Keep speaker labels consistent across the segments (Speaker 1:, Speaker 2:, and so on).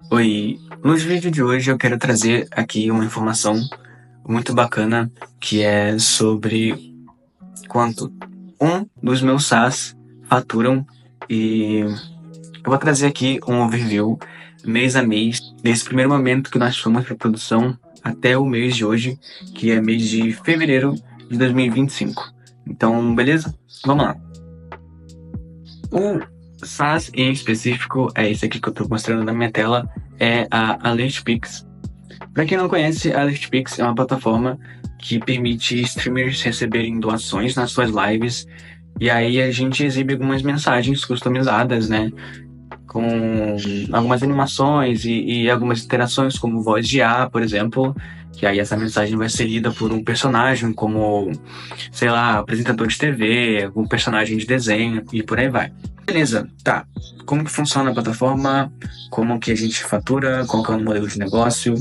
Speaker 1: Oi, no vídeo de hoje eu quero trazer aqui uma informação muito bacana que é sobre quanto um dos meus SaaS faturam e eu vou trazer aqui um overview mês a mês desse primeiro momento que nós fomos para produção até o mês de hoje, que é mês de fevereiro de 2025. Então, beleza? Vamos lá. O SaaS em específico é esse aqui que eu estou mostrando na minha tela, é a AlertPix. Para quem não conhece, a AlertPix é uma plataforma que permite streamers receberem doações nas suas lives, e aí a gente exibe algumas mensagens customizadas, né? Com algumas animações e algumas interações, como voz de IA, por exemplo, que aí essa mensagem vai ser lida por um personagem, como, sei lá, apresentador de TV, algum personagem de desenho e por aí vai. Beleza, tá. Como que funciona a plataforma? Como que a gente fatura? Qual que é o modelo de negócio?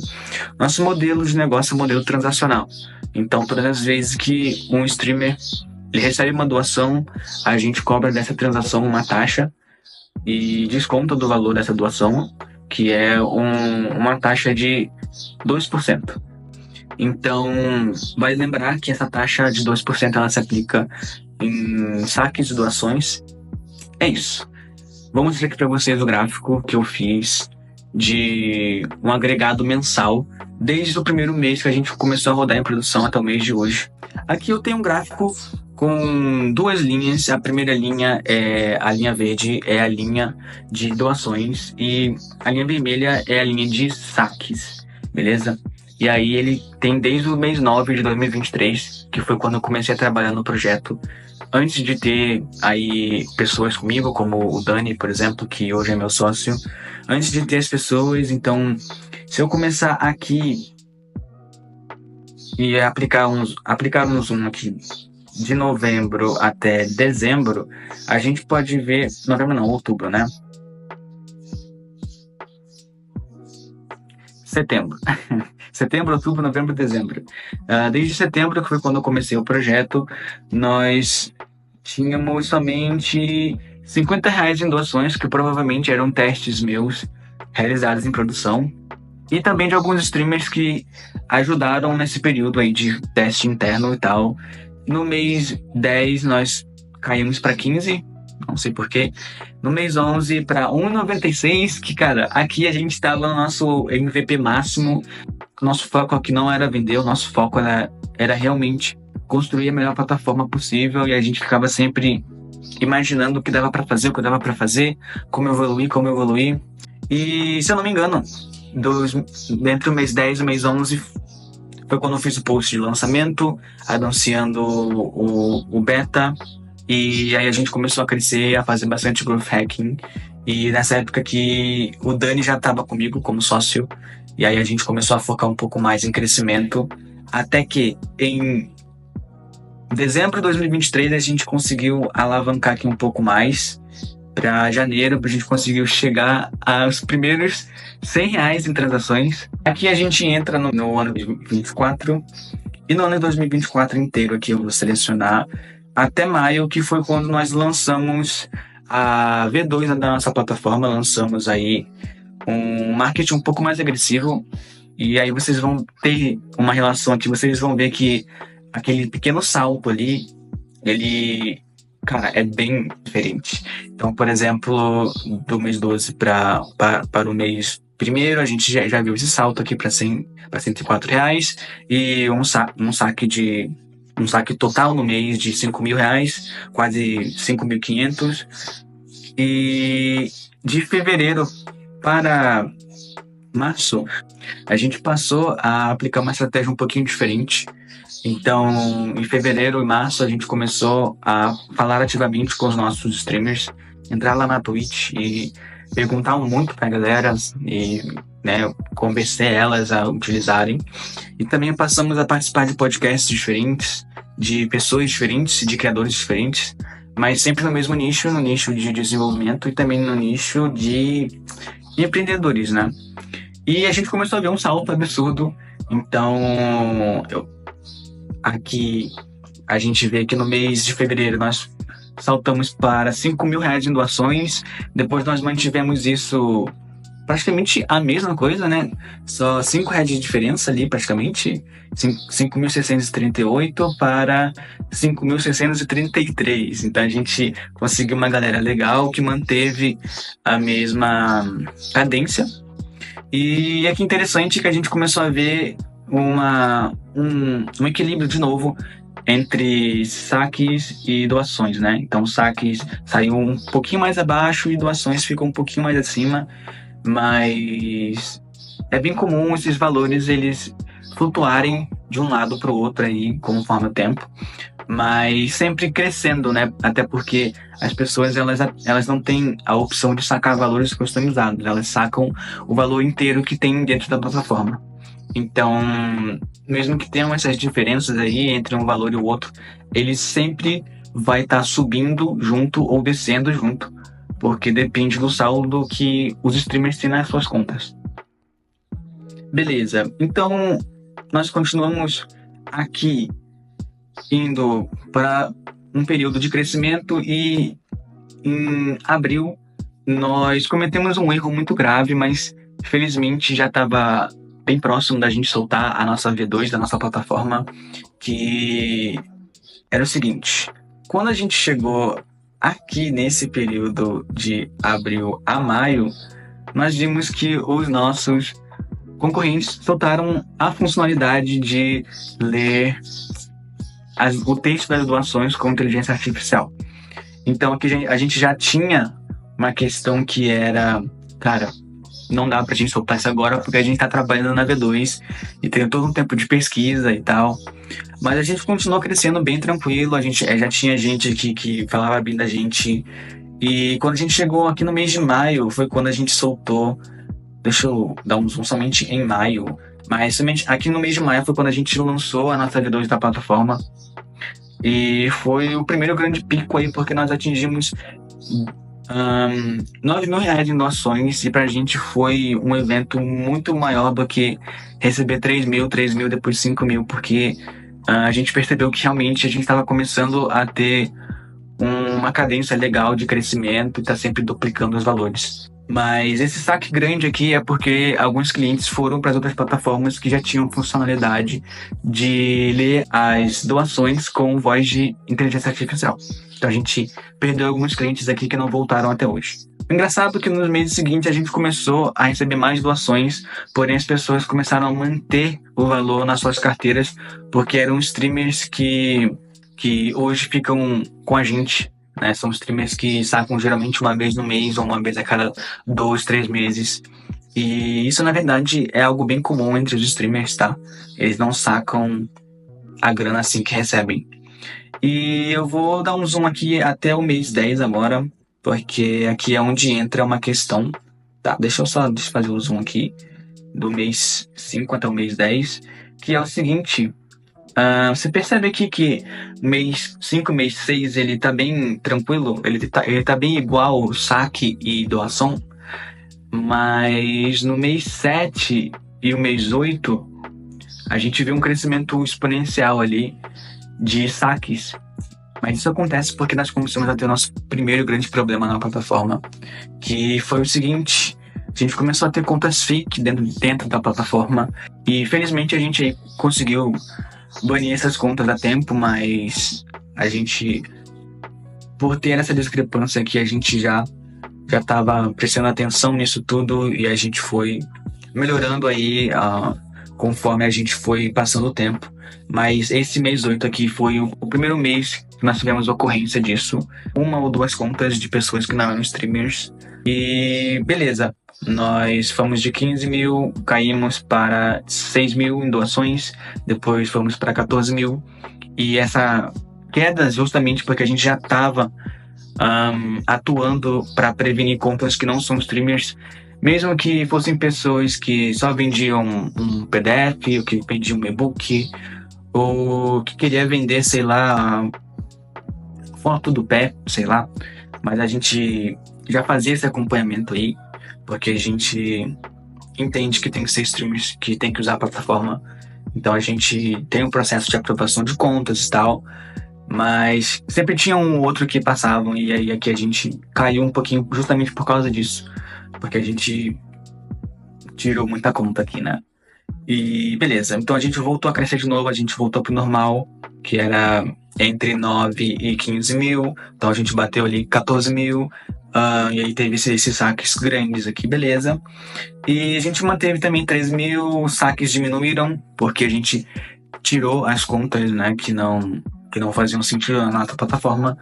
Speaker 1: Nosso modelo de negócio é um modelo transacional. Então, todas as vezes que um streamer ele recebe uma doação, a gente cobra dessa transação uma taxa e desconta do valor dessa doação, que é uma taxa de 2%. Então, vale lembrar que essa taxa de 2% ela se aplica em saques de doações. É isso. Vou mostrar aqui para vocês o gráfico que eu fiz de um agregado mensal desde o primeiro mês que a gente começou a rodar em produção até o mês de hoje. Aqui eu tenho um gráfico com duas linhas. A primeira linha é a linha verde, é a linha de doações, e a linha vermelha é a linha de saques, beleza? E aí ele tem desde o mês 9 de 2023, que foi quando eu comecei a trabalhar no projeto, antes de ter aí pessoas comigo, como o Dani, por exemplo, que hoje é meu sócio. Antes de ter as pessoas, então, se eu começar aqui e aplicar um zoom aqui de novembro até dezembro, a gente pode ver, novembro não, outubro, né? Setembro. Setembro, outubro, novembro, dezembro. Desde setembro, que foi quando eu comecei o projeto, nós tínhamos somente R$ 50 em doações, que provavelmente eram testes meus realizados em produção, e também de alguns streamers que ajudaram nesse período aí de teste interno e tal. No mês 10 nós caímos para 15, não sei porquê. No mês 11 para 1,96, que cara, aqui a gente estava no nosso MVP máximo. Nosso foco aqui não era vender, o nosso foco era realmente construir a melhor plataforma possível, e a gente ficava sempre imaginando o que dava para fazer, o que dava para fazer, como evoluir. E se eu não me engano, entre o mês 10 e o mês 11 foi quando eu fiz o post de lançamento, anunciando o beta, e aí a gente começou a crescer, a fazer bastante growth hacking. E nessa época que o Dani já estava comigo como sócio, e aí a gente começou a focar um pouco mais em crescimento, até que em dezembro de 2023 a gente conseguiu alavancar aqui um pouco mais. Para janeiro, a gente conseguiu chegar aos primeiros R$ 100 em transações. Aqui a gente entra no ano de 2024, e no ano de 2024 inteiro aqui eu vou selecionar até maio, que foi quando nós lançamos a V2 da nossa plataforma. Lançamos aí um marketing um pouco mais agressivo, e aí vocês vão ter uma relação aqui, vocês vão ver que aquele pequeno salto ali, ele, cara, é bem diferente. Então, por exemplo, do mês 12 para o mês primeiro, a gente já viu esse salto aqui para R$ 104, e um saque total no mês de R$ 5.000, quase 5.500. E de fevereiro para março, a gente passou a aplicar uma estratégia um pouquinho diferente. Então, em fevereiro e março, a gente começou a falar ativamente com os nossos streamers, entrar lá na Twitch e perguntar muito pra galera e, né, convencer elas a utilizarem. E também passamos a participar de podcasts diferentes, de pessoas diferentes, de criadores diferentes, mas sempre no mesmo nicho, no nicho de desenvolvimento e também no nicho de empreendedores, né? E a gente começou a ver um salto absurdo. Então, aqui a gente vê que no mês de fevereiro nós saltamos para R$ 5.000 em doações. Depois nós mantivemos isso praticamente a mesma coisa, né? Só R$ 5 de diferença ali, praticamente. 5.638 para 5.633. Então a gente conseguiu uma galera legal que manteve a mesma cadência. E é que interessante que a gente começou a ver um equilíbrio de novo entre saques e doações, né? Então, saques saiu um pouquinho mais abaixo e doações ficam um pouquinho mais acima, mas é bem comum esses valores eles flutuarem de um lado para o outro aí, conforme o tempo, mas sempre crescendo, né? Até porque as pessoas elas não têm a opção de sacar valores customizados, elas sacam o valor inteiro que tem dentro da plataforma. Então, mesmo que tenham essas diferenças aí entre um valor e o outro, ele sempre vai estar subindo junto ou descendo junto, porque depende do saldo que os streamers têm nas suas contas. Beleza, então nós continuamos aqui indo para um período de crescimento e em abril nós cometemos um erro muito grave, mas felizmente já estava bem próximo da gente soltar a nossa V2 da nossa plataforma, que era o seguinte: quando a gente chegou aqui nesse período de abril a maio, nós vimos que os nossos concorrentes soltaram a funcionalidade de ler o texto das doações com inteligência artificial. Então aqui a gente já tinha uma questão que era, cara, não dá pra gente soltar isso agora porque a gente tá trabalhando na V2 e tem todo um tempo de pesquisa e tal. Mas a gente continuou crescendo bem tranquilo, a gente já tinha gente aqui que falava bem da gente. E quando a gente chegou aqui no mês de maio, foi quando a gente soltou. Deixa eu dar um zoom somente em maio. Mas somente aqui no mês de maio foi quando a gente lançou a nossa V2 da plataforma. E foi o primeiro grande pico aí, porque nós atingimos R$ 9.000 em doações, e pra gente foi um evento muito maior do que receber 3.000, depois 5.000, porque a gente percebeu que realmente a gente estava começando a ter uma cadência legal de crescimento e tá sempre duplicando os valores. Mas esse saque grande aqui é porque alguns clientes foram para as outras plataformas que já tinham funcionalidade de ler as doações com voz de inteligência artificial. Então a gente perdeu alguns clientes aqui que não voltaram até hoje. O engraçado é que nos meses seguintes a gente começou a receber mais doações, porém as pessoas começaram a manter o valor nas suas carteiras, porque eram streamers que hoje ficam com a gente, né? São streamers que sacam geralmente uma vez no mês ou uma vez a cada 2, 3 meses. E isso, na verdade, é algo bem comum entre os streamers, tá? Eles não sacam a grana assim que recebem. E eu vou dar um zoom aqui até o mês 10 agora, porque aqui é onde entra uma questão. Tá, deixa eu fazer o zoom aqui, do mês 5 até o mês 10, que é o seguinte. Você percebe aqui que mês 5, mês 6, ele tá bem tranquilo, ele tá bem igual saque e doação, mas no mês 7 e o mês 8, a gente vê um crescimento exponencial ali de saques. Mas isso acontece porque nós começamos a ter o nosso primeiro grande problema na plataforma, que foi o seguinte: a gente começou a ter contas fake dentro da plataforma, e felizmente a gente aí conseguiu banir essas contas a tempo, mas a gente, por ter essa discrepância aqui, a gente já estava prestando atenção nisso tudo, e a gente foi melhorando aí conforme a gente foi passando o tempo. Mas esse mês 8 aqui foi o primeiro mês que nós tivemos ocorrência disso. 1 ou 2 contas de pessoas que não eram streamers. E beleza, nós fomos de 15.000, caímos para 6.000 em doações, depois fomos para 14.000. E essa queda justamente porque a gente já estava atuando para prevenir contas que não são streamers, mesmo que fossem pessoas que só vendiam um PDF, ou que vendiam um e-book, ou que queria vender, sei lá, foto do pé, sei lá. Mas a gente já fazia esse acompanhamento aí, porque a gente entende que tem que ser streamers, que tem que usar a plataforma. Então a gente tem um processo de aprovação de contas e tal, mas sempre tinha um ou outro que passavam, e aí aqui a gente caiu um pouquinho justamente por causa disso, porque a gente tirou muita conta aqui, né? E beleza, então a gente voltou a crescer de novo, a gente voltou pro normal, que era entre 9 e 15 mil, então a gente bateu ali 14 mil, e aí teve esses saques grandes aqui, beleza. E a gente manteve também 3 mil, os saques diminuíram, porque a gente tirou as contas, né, que não faziam sentido na nossa plataforma.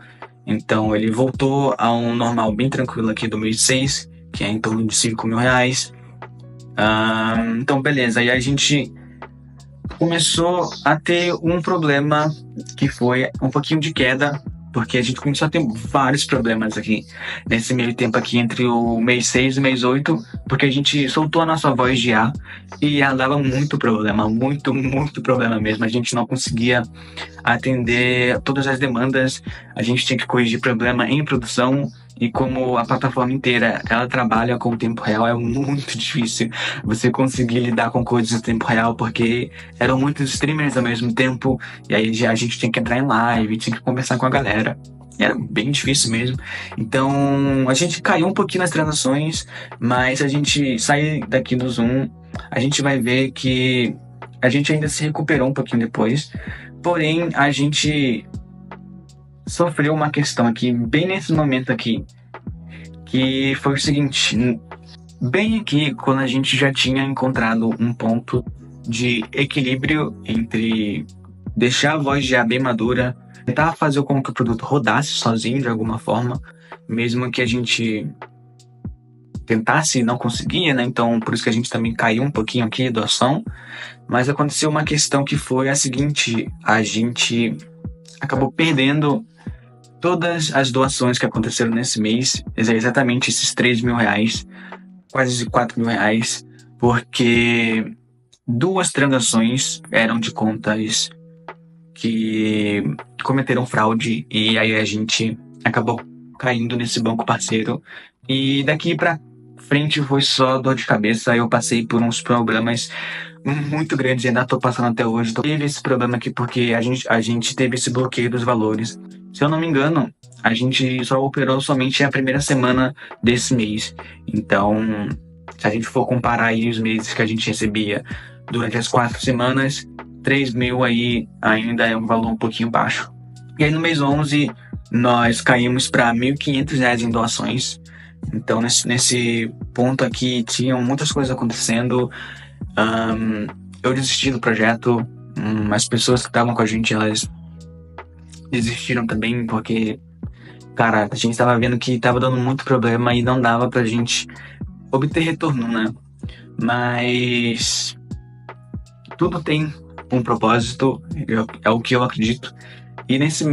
Speaker 1: Então ele voltou a um normal bem tranquilo aqui do mês 6, que é em torno de 5 mil reais. Então beleza, aí a gente começou a ter um problema que foi um pouquinho de queda, porque a gente começou a ter vários problemas aqui, nesse meio tempo aqui, entre o mês 6 e o mês 8, porque a gente soltou a nossa voz de IA e ela dava muito problema, muito problema mesmo. A gente não conseguia atender todas as demandas, a gente tinha que corrigir problema em produção, e como a plataforma inteira ela trabalha com o tempo real, é muito difícil você conseguir lidar com coisas em tempo real, porque eram muitos streamers ao mesmo tempo, e aí a gente tinha que entrar em live, tinha que conversar com a galera. Era bem difícil mesmo. Então a gente caiu um pouquinho nas transações, mas a gente sair daqui do Zoom, a gente vai ver que a gente ainda se recuperou um pouquinho depois. Porém, a gente sofreu uma questão aqui, bem nesse momento aqui, que foi o seguinte: bem aqui, quando a gente já tinha encontrado um ponto de equilíbrio entre deixar a voz já bem madura, tentar fazer com que o produto rodasse sozinho de alguma forma, mesmo que a gente tentasse e não conseguia, né? Então, por isso que a gente também caiu um pouquinho aqui da doação. Mas aconteceu uma questão que foi a seguinte: a gente acabou perdendo todas as doações que aconteceram nesse mês, exatamente esses 3 mil reais, quase 4 mil reais, porque 2 transações eram de contas que cometeram fraude, e aí a gente acabou caindo nesse banco parceiro. E daqui pra frente foi só dor de cabeça. Eu passei por uns problemas muito grandes, e ainda tô passando até hoje. Teve esse problema aqui porque a gente teve esse bloqueio dos valores. Se eu não me engano, a gente só operou somente a primeira semana desse mês. Então, se a gente for comparar aí os meses que a gente recebia durante as 4 semanas, 3 mil aí ainda é um valor um pouquinho baixo. E aí no mês 11, nós caímos para R$ 1.500 em doações. Então, nesse ponto aqui, tinham muitas coisas acontecendo. Eu desisti do projeto. As pessoas que estavam com a gente, elas desistiram também, porque, cara, a gente tava vendo que tava dando muito problema e não dava pra gente obter retorno, né? Mas tudo tem um propósito, é o que eu acredito. E nesse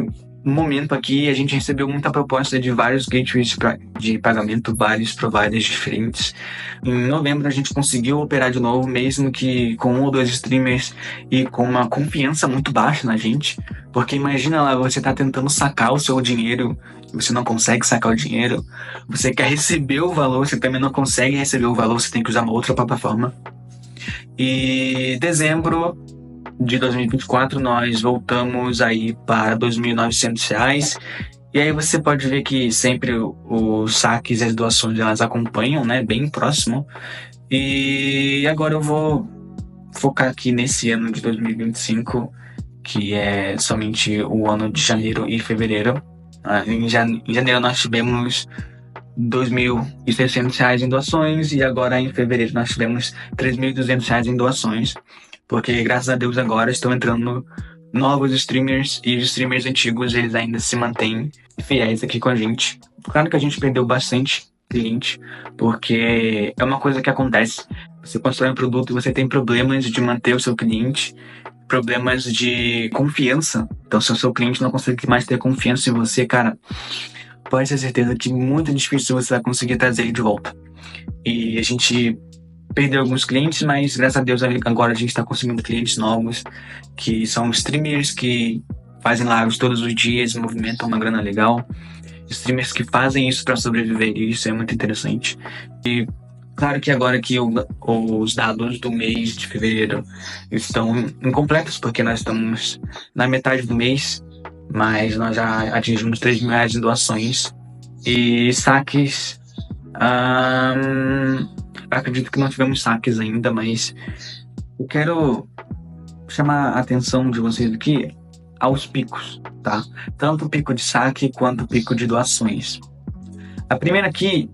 Speaker 1: momento aqui, a gente recebeu muita proposta de vários gateways de pagamento, vários providers diferentes. Em novembro, a gente conseguiu operar de novo, mesmo que com 1 ou 2 streamers e com uma confiança muito baixa na gente. Porque imagina lá, você tá tentando sacar o seu dinheiro, você não consegue sacar o dinheiro. Você quer receber o valor, você também não consegue receber o valor, você tem que usar uma outra plataforma. E dezembro de 2024, nós voltamos aí para R$ 2.900. E aí você pode ver que sempre os saques e as doações elas acompanham, né? Bem próximo. E agora eu vou focar aqui nesse ano de 2025, que é somente o ano de janeiro e fevereiro. Em janeiro nós tivemos R$ 2.600 em doações, e agora em fevereiro nós tivemos R$ 3.200 em doações. Porque, graças a Deus, agora estão entrando novos streamers, e os streamers antigos, eles ainda se mantêm fiéis aqui com a gente. Claro que a gente perdeu bastante cliente, porque é uma coisa que acontece. Você constrói um produto e você tem problemas de manter o seu cliente, problemas de confiança. Então, se o seu cliente não consegue mais ter confiança em você, cara, pode ter certeza que muito difícil você vai conseguir trazer ele de volta. E a gente perdeu alguns clientes, mas graças a Deus agora a gente está conseguindo clientes novos, que são streamers que fazem lives todos os dias, movimentam uma grana legal, streamers que fazem isso para sobreviver, e isso é muito interessante. E claro que agora que os dados do mês de fevereiro estão incompletos, porque nós estamos na metade do mês, mas nós já atingimos R$ 3 mil em doações e saques. acredito que não tivemos saques ainda, mas eu quero chamar a atenção de vocês aqui aos picos, tá? Tanto o pico de saque quanto o pico de doações. A primeira aqui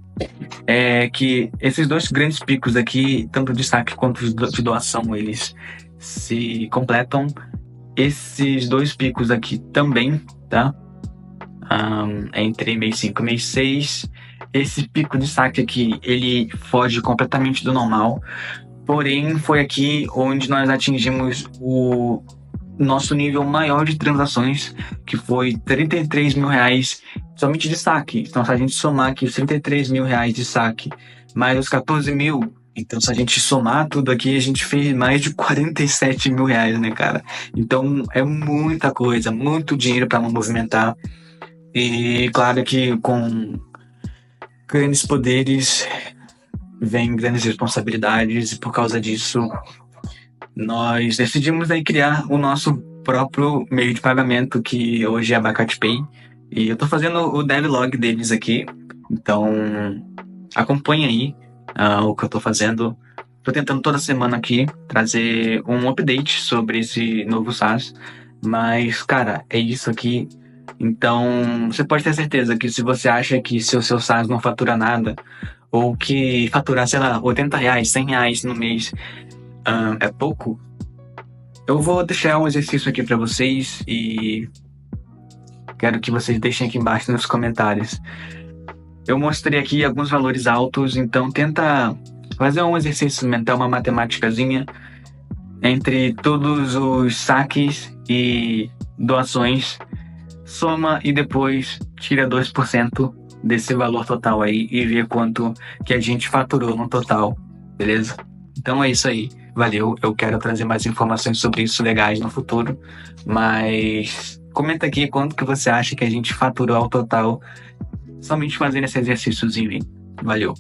Speaker 1: é que esses dois grandes picos aqui, tanto de saque quanto de doação, eles se completam. Esses dois picos aqui também, tá? Entre mês 5 e mês 6. Esse pico de saque aqui, ele foge completamente do normal. Porém, foi aqui onde nós atingimos o nosso nível maior de transações, que foi 33 mil reais somente de saque. Então, se a gente somar aqui os 33 mil reais de saque, mais os 14 mil, então se a gente somar tudo aqui, a gente fez mais de 47 mil reais, né, cara? Então, é muita coisa, muito dinheiro para movimentar. E claro que com grandes poderes vem grandes responsabilidades, e por causa disso nós decidimos aí criar o nosso próprio meio de pagamento, que hoje é Abacate Pay, e eu tô fazendo o devlog deles aqui, então acompanhe aí o que eu tô fazendo. Tô tentando toda semana aqui trazer um update sobre esse novo SaaS, mas cara, é isso aqui. Então você pode ter certeza que se você acha que se o seu SaaS não fatura nada, ou que faturar, sei lá, 80 reais, 100 reais no mês é pouco, eu vou deixar um exercício aqui para vocês e quero que vocês deixem aqui embaixo nos comentários. Eu mostrei aqui alguns valores altos, então tenta fazer um exercício mental, uma matemáticazinha entre todos os saques e doações, soma e depois tira 2% desse valor total aí e vê quanto que a gente faturou no total, beleza? Então é isso aí, valeu, eu quero trazer mais informações sobre isso legais no futuro, mas comenta aqui quanto que você acha que a gente faturou ao total somente fazendo esse exercíciozinho aí, valeu.